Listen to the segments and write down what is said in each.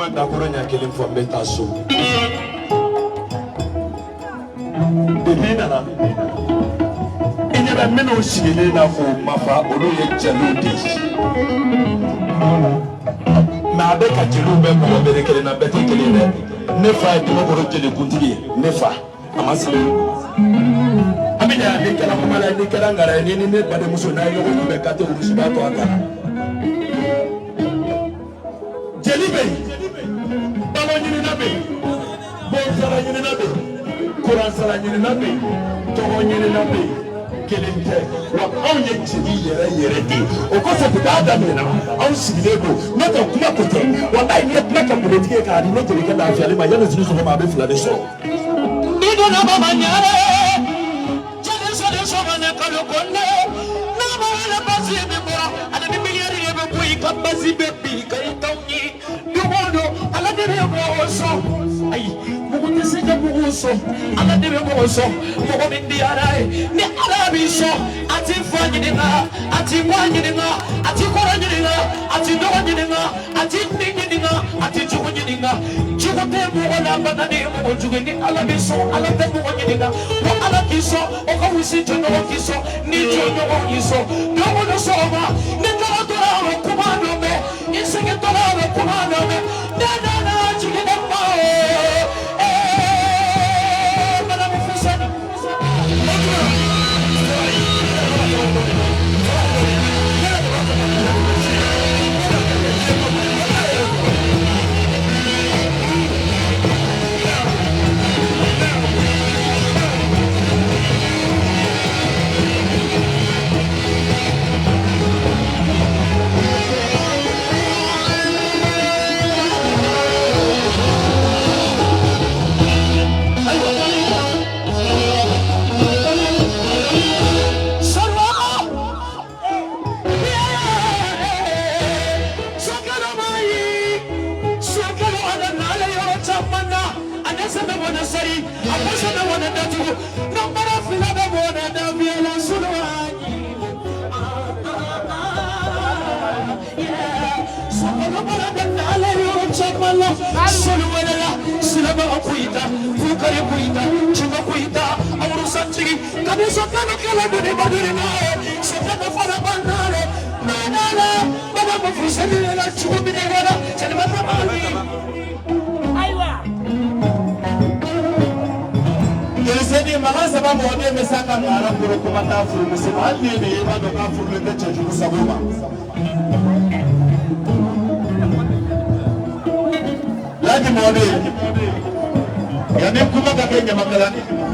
kuma dakoronya kelen fɔ n bɛ taa so. Depi nana i ɲɛ bɛ minnu sigilen na k'o mafa olu ye jeliw de ye. Mais a bɛ ka jeliw bɛ mɔgɔ bere kelen na bɛɛ tɛ kelen dɛ. Ne fa ye Dimakoro jelikuntigi ye, ne fa a ma sigi. Amina ni kɛra kuma la ni kɛra ngara ye ni ne badenmuso n'a ye ɲɔgɔn kunbɛn k'a tɛ wurusiba to a kan. Jeli bɛ yen, balo ɲinina bɛ yen, bonsara ɲinina bɛ yen, kuransara ɲinina bɛ yen, tɔgɔ ɲinina bɛ yen, kelen tɛ. Wa anw ye jeli yɛrɛ yɛrɛ de ye. O kɔfɛ depuis a daminɛna anw sigilen don n'o tɛ kuma ko tɛ. Walayi n'i ye kuma kɛ politique ye k'a di ne terikɛ lafiyalen ma yanni sini sɔgɔma a bɛ fila de sɔrɔ. Ni donna baba ɲare jeli sɔrɔ sɔgɔ ne kalo kɔnɛ n'a ma wele basi bɛ bɔra ale ni miliyari ye bɛ bɔ i ka basi bɛ bin ka i t'aw ye don o don ala de bɛ mɔgɔ sɔn ayi mɔgɔ tɛ se ka mɔgɔ sɔn ala de bɛ mɔgɔ sɔn mɔgɔ min diyara ye ni ala b'i sɔn a ti fa ɲininka a ti ba ɲininka a ti kɔrɔ ɲininka a ti dɔgɔ ɲininka a ti den ɲininka a ti jogo ɲininka jogo tɛ mɔgɔ la bana ni mɔgɔ jugu ni ala b'i sɔn ala tɛ mɔgɔ ɲininka ko ala k'i sɔn o ka wusi jɔɲɔgɔn k'i sɔn ni jɔɲɔgɔn k'i sɔn don o don sɔgɔma ni tɔgɔ tora a bɛ kuma dɔ mɛn i sɛgɛn tora a bɛ kuma dɔ mɛn ne nana jigin ne ma o madame Fuseni.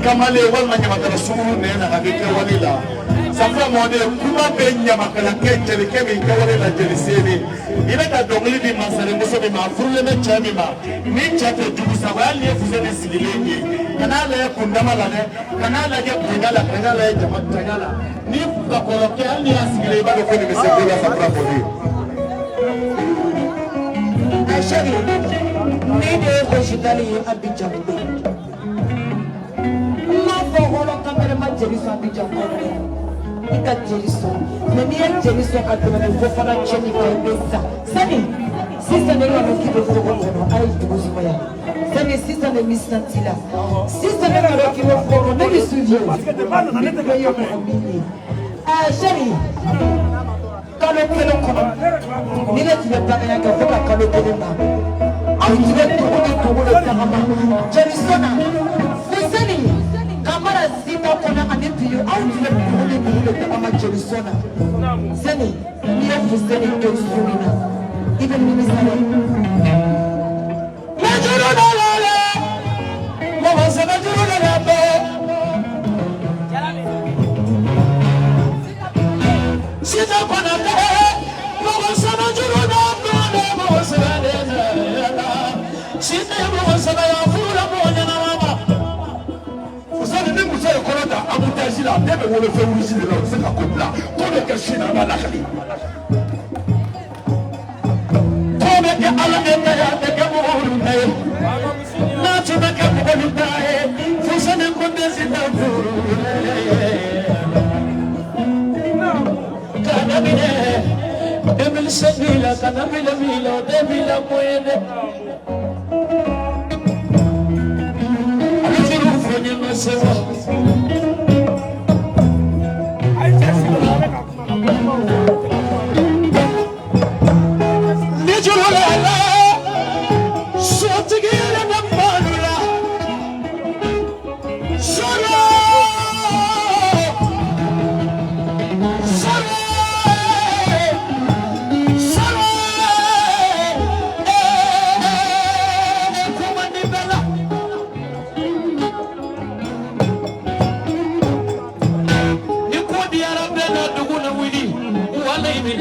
Kamale walma nyamakala suru nena hakika walila safra mode kuma be nyamakala kenjeli kemi kawale la jeliseni ila ka dongli bi masale muso bi mafurle me chami ma ni chate dubusa wali fuzene sigilengi kanala ya kundama la ne kanala ya kundala kanala ya jamatagala ni ka koloke ali ya sigile bado ko ni mesebula safra mode ashari ni de ko shitali abidjan Jeriso Abidjan kɔnɔ i ka Jeriso mais n'i ye Jeriso ka tɛmɛ fo fana cɛnni ka i bɛ sa sani sisan ne b'a dɔn k'i bɛ fɔlɔ kɔnɔ a ye dugu sumaya sani sisan ne mi santi la sisan ne b'a dɔn k'i bɛ fɔlɔ ne bɛ su ye ne tɛ ye mɔgɔ min ye sani kalo kelen kɔnɔ ni ne tun bɛ baara kɛ fo ka kalo kelen ban aw tun bɛ togo ni togo de tagama Jeriso na fo sani. Kamara sima kona anipiyo au tile kule kule kama Jerisona Zeni niye fuseni Jerisona Ibe minisare Majuru na lale Mwase majuru na labe Sita kona te Mwase majuru na labe Mwase majuru na labe Sita mwase majuru na labe la ne bɛ wolo fɛn wuli de la o bɛ se ka ko bila ko bɛ kɛ sini a b'a lakali ko bɛ kɛ ala de ta ye a tɛ kɛ mɔgɔ olu ta ye n'a tun bɛ kɛ mɔgɔ olu ta ye fuseni ko dɛsɛ tɛ furu ka daminɛ 2005 la ka na 2000 la o 2000 la moyen dɛ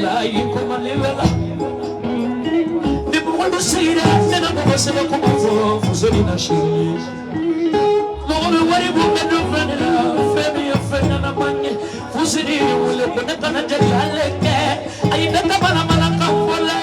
la yikoma levela de bolo seira tena bolo sebe como fuzoli na shi no me wari bu medo fenela femi fenana manye fuzini wole boneta na jalale ke ay data bala mala kambola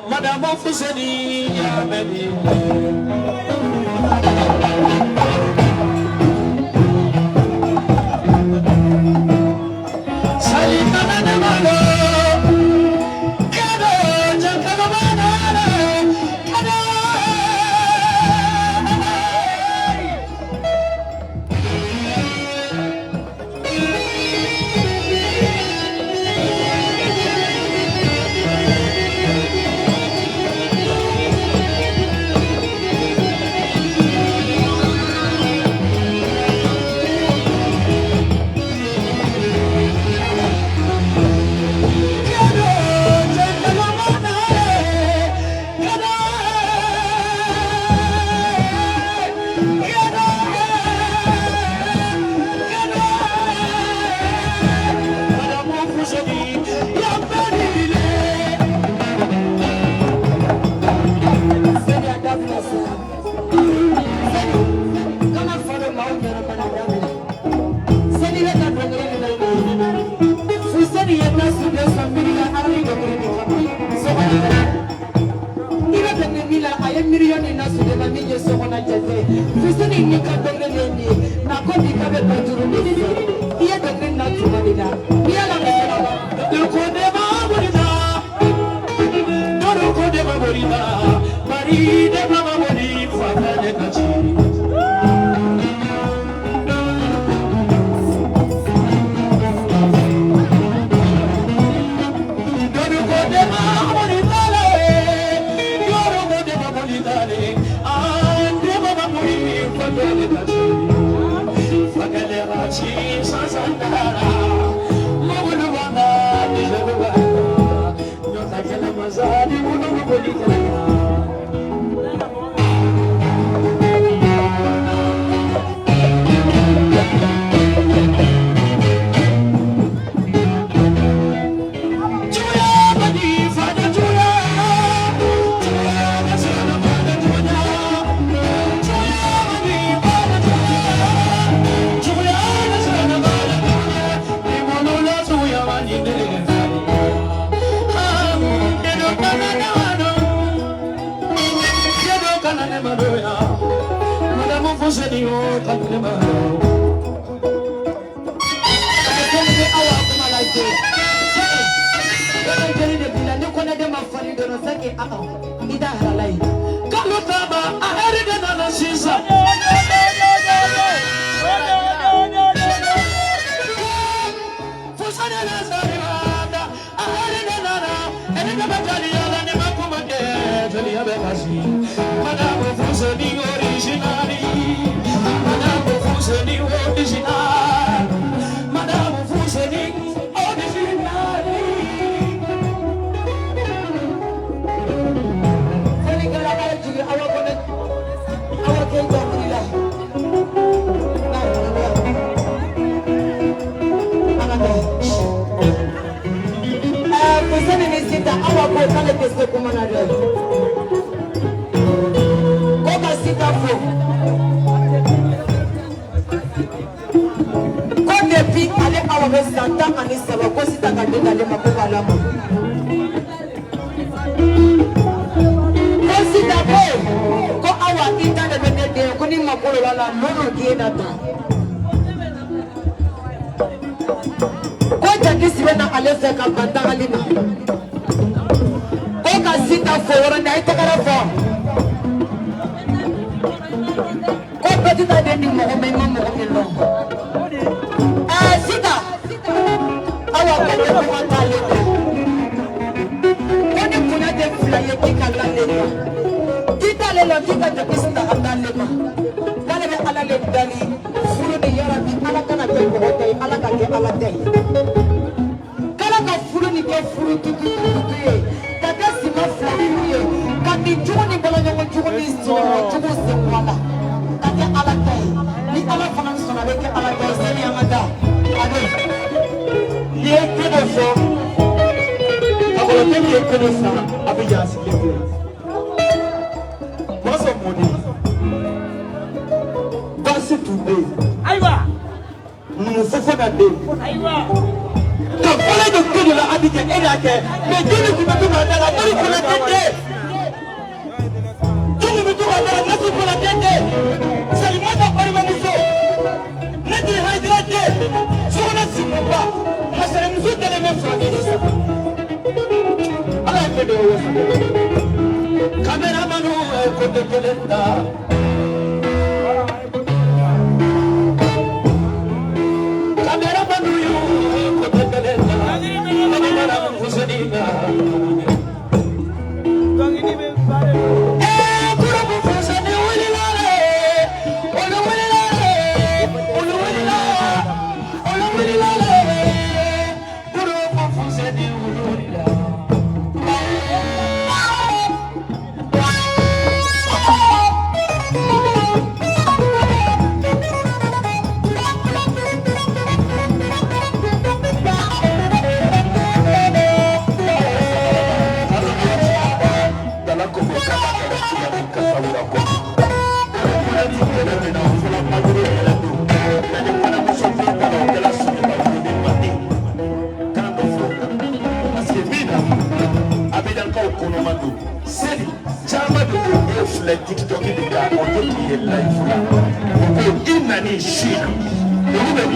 Madame Fuseni, Iya dengan nak cuma dia. Iya lah mesra. Dukode mamorida, dorukode mamorida, mari de mamori fana de kachi. Dorukode mamorida le, dorukode mamorida le, ande mamori fana de kachi. Fakale kachi sasandara. Mazadi muno mukolika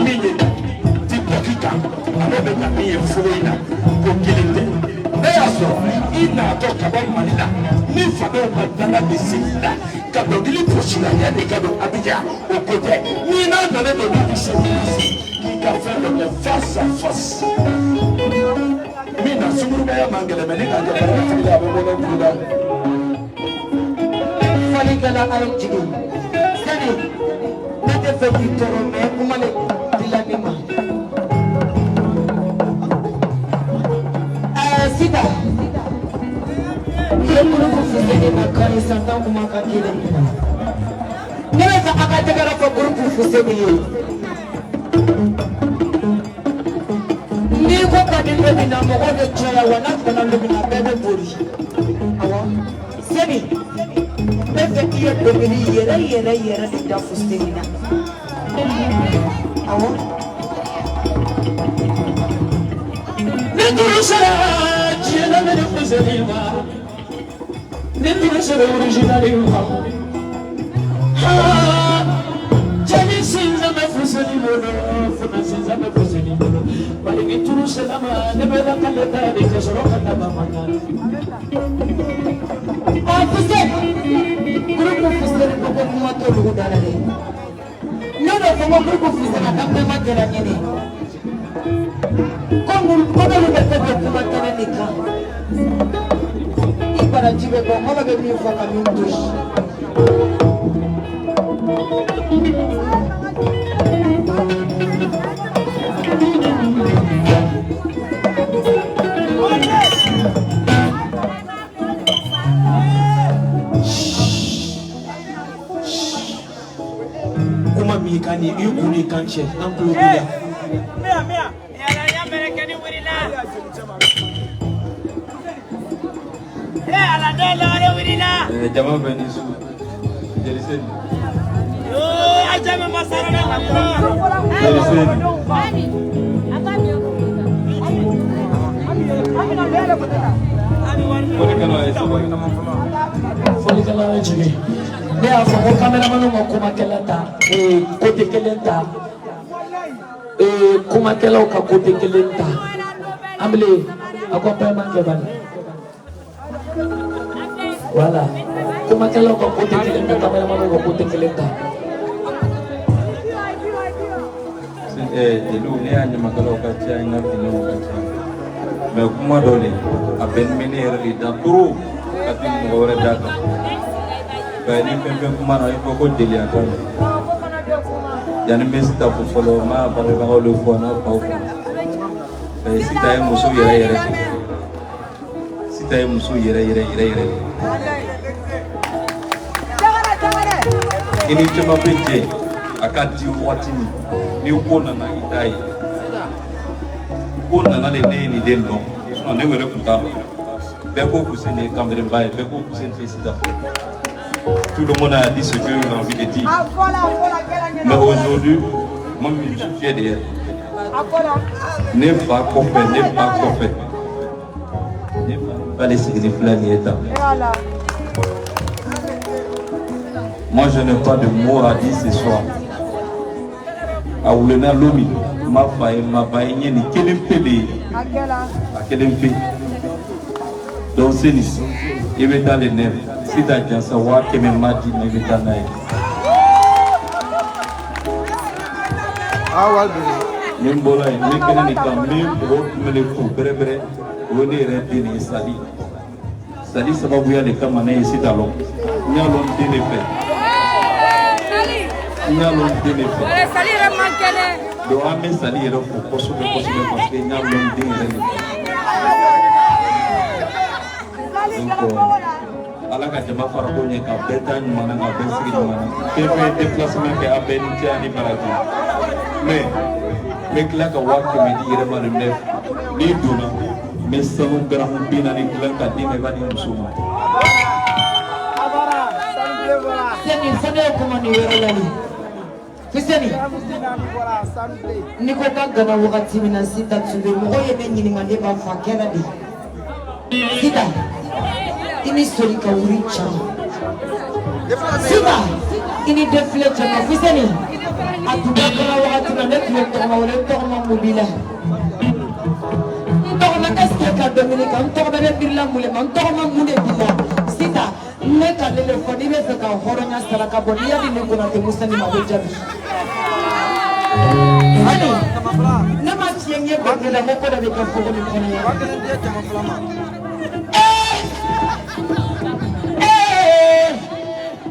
minye tipokika alobe na miye fuina kokilite neyaso ina toka ba manina ni fado madana bisinda kado gili poshila ya de kado abija okote ni na na de do bisinda ka fendo de face à face mina sumuru ba ya mangele meni ka de ba fila ba bono kuda fali kala ay jigi sani nate fe ki toro me kumale dilanima sita ye kuru ko fusene na kare santa kuma ka kile ne fa aka tegara ko kuru ko fusene ye ni ko ka ni be na mo ko de chaya wana kana lo na bebe bori awa seni be fe ki ye do ni yere ni da fusene na awa Nenduru sera Jela me fuseliwa Nenduru sera originaliwa Jali sinza me fuseliwa Funa sinza me fuseliwa Bali nenduru sera ma Nebela kaleta de kasoro kata mamana fusene grupo fusene ko ko kuma to lu dala de no ko grupo fusene ka be ma gera nyene como lu be ko kuma tane nika para jibe ko hola be mi fa kamin dush Kuma mi kani yukuni kanche amplopia Mea ya merekeni wirina ala dela ale wirina jama benisu jeliseni yo ajama masara na jeliseni Foli kala jigi ne a fɔ ko cameraman ma kuma kɛlɛ ta côté kelen ta kumakɛlaw ka côté kelen ta Ambile accompagnement kɛ bani voilà kumakɛlaw ka côté kelen ta cameraman ka côté kelen ta jeliw ne y'a ɲamakalaw ka ca n ka finɛw ka ca mais kuma dɔ le a bɛ ni ne yɛrɛ de da trop ka tɛmɛ mɔgɔ wɛrɛ da kan ni fɛn fɛn kuma na i fɔ ko jeliya kan yanni n bɛ sita fɔ fɔlɔ n b'a bangebagaw de fɔ n'a faw fɔ sita ye muso yɛrɛ sita ye muso yɛrɛ i ni caman bɛ jɛ a ka di waati min ni ko nana i t'a ye ko nana de ne ye nin den dɔn ne yɛrɛ tun t'a dɔn bɛɛ ko Fuseni ye kamelenba ye bɛɛ ko Fuseni tɛ sita tout le monde a dit ce qu'il a envie de dire mais aujourd'hui moi je suis fier de elle ne fa kɔfɛ ne fa les signes nin ye tan moi je n'ai pas de mots à dire ce soir a wulena lomi ma fa ye ma ba ye ɲɛ nin kelen pe de ye a kelen pe donc Seni i bɛ taa le nɛf sita jansa 100 ma di ne bɛ taa n'a ye ni n bɔra yen n bɛ kɛnɛ nin kan n bɛ mɔgɔw tɛmɛlen fo bɛrɛbɛrɛ o ye ne yɛrɛ den de ye Sali sababuya de kama ne ye sita lɔn n y'a lɔn den de fɛ donc an bɛ Sali yɛrɛ fo kosɛbɛ parce que n y'a lɔn den yɛrɛ de fɛ donc ala ka jama fara ko ɲɛ ka bɛɛ taa ɲuman na ka bɛɛ sigi ɲuman na fɛn fɛn ye déplacement kɛ a bɛɛ ni cɛ ani baraji mais n bɛ tila ka 100 di yɛrɛ ma le nɛf n'i donna n bɛ sanu garamu 40 dilan ka di ne ka di muso ma. Seni fane kuma ni yɔrɔ la ni Fuseni ni ko ka gana wagati min na Sita tun bɛ mɔgɔ ye ne ɲininka ne b'a fɔ a kɛra de Sita i ni soli ka wuri caman Sita i ni defilɛ caman Fuseni atubakala wakati na ne tun tɔgɔma wele tɔgɔma mobila tɔgɔma ɛsike ka dominika n tɔgɔma ne birila mun le ma n tɔgɔma mun de bila sisan ne ka lele fɔ n'i bɛ fɛ ka hɔrɔnya saraka bɔ n'i y'a di ne Konate Musa ni ma o bɛ jaabi ani ne ma tiɲɛ ɲɛ bɛɛ kɛ la ko ko dɔ bɛ kɛ fogo ni kɔnɔ ye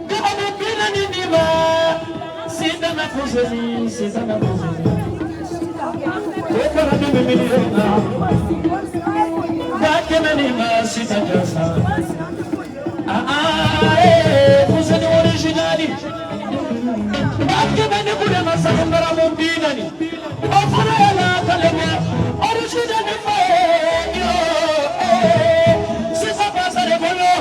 dɔgɔnin bi naani di ma sisan na fuseni sisan na fuseni o fana de bɛ miliyɔn na ba kɛmɛ ni ma sisan jasa fuseni originali ba kɛmɛ ni kun de ma sakundara mo bi naani o fana yɛlɛ kale mɛ originali fɛ yo sisan pasa de bolo.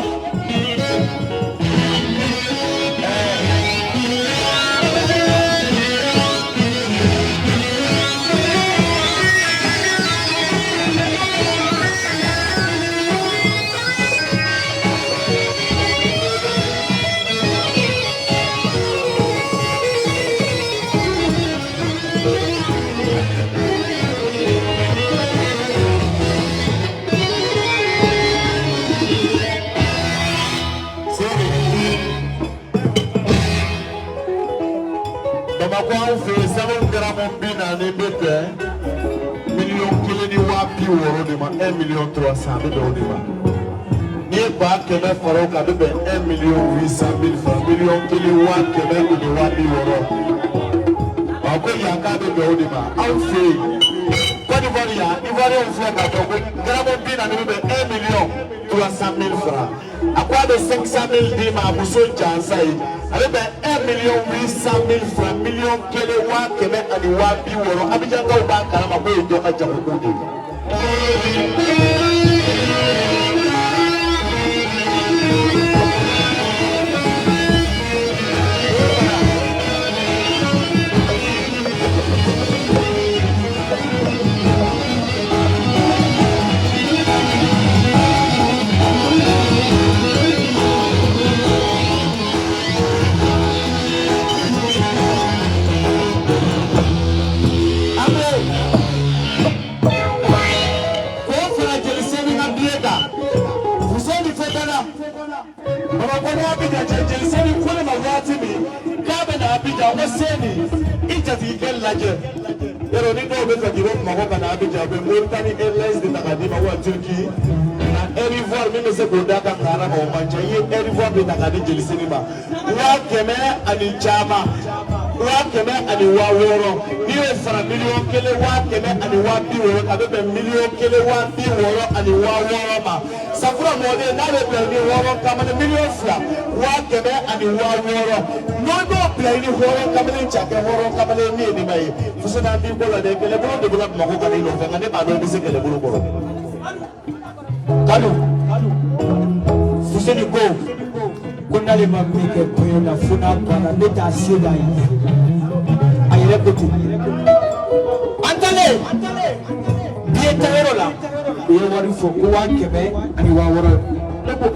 Bamakɔ fɛ 7 grammes bi naani bɛ bɛn $1,000,000 ni $60,000 de ma 1,300,000 bɛ bɛn o de ma n'i ye ba kɛmɛ fara o kan bɛ bɛn 1,800,000 francs $1,000,000 $1,000,000 ni $60,000 a ko yan k'a bɛ bɛn o de ma anw fɛ yen Côte d'Ivoire yan Ivoirien filɛ k'a dɔn ko grammes bi naani bɛ bɛn 1,300,000 francs a ko a bɛ 500,000 d'i ma a muso jansa ye a bɛ bɛn 1,800,000 francs $1,000,000 Abidjankaw b'a kalama ko ye dɔ ka jago de ye. Yaro ni dɔw bɛ fɛ k'i bɛ Bamakɔ ka na Abidjan u bɛ Mauritanie Airlines de ta k'a d'i ma wa Turquie na Air Ivoire min bɛ se k'o d'a kan Kahara ma o man ca i ye Air Ivoire de ta k'a di Jeliseni ma 100,000 caman 100,000 n'i y'o fara $1,000,000 $1,000,000 a bɛ bɛn $1,000,000 ma Safura mɔden n'a bɛ bila ni hɔrɔn kamalen $2,000,000 $100,000 n'o dɔw bila i ni hɔrɔn kamalen cɛ kɛ hɔrɔn kamalen ni ye nin ma ye Fusena b'i bolo dɛ kɛlɛbolo de bɛna Bamakɔ ka n'i nɔfɛ nka ne b'a dɔn i bɛ se kɛlɛbolo kɔrɔ Kanu Fuseni ko n'ale ma min kɛ kɔɲɔ la fo n'a banna ne t'a se d'a ye a yɛrɛ ko ten an talen billet ta yɔrɔ la u ye wari fɔ ko $100,000 ni $60,000 ne ko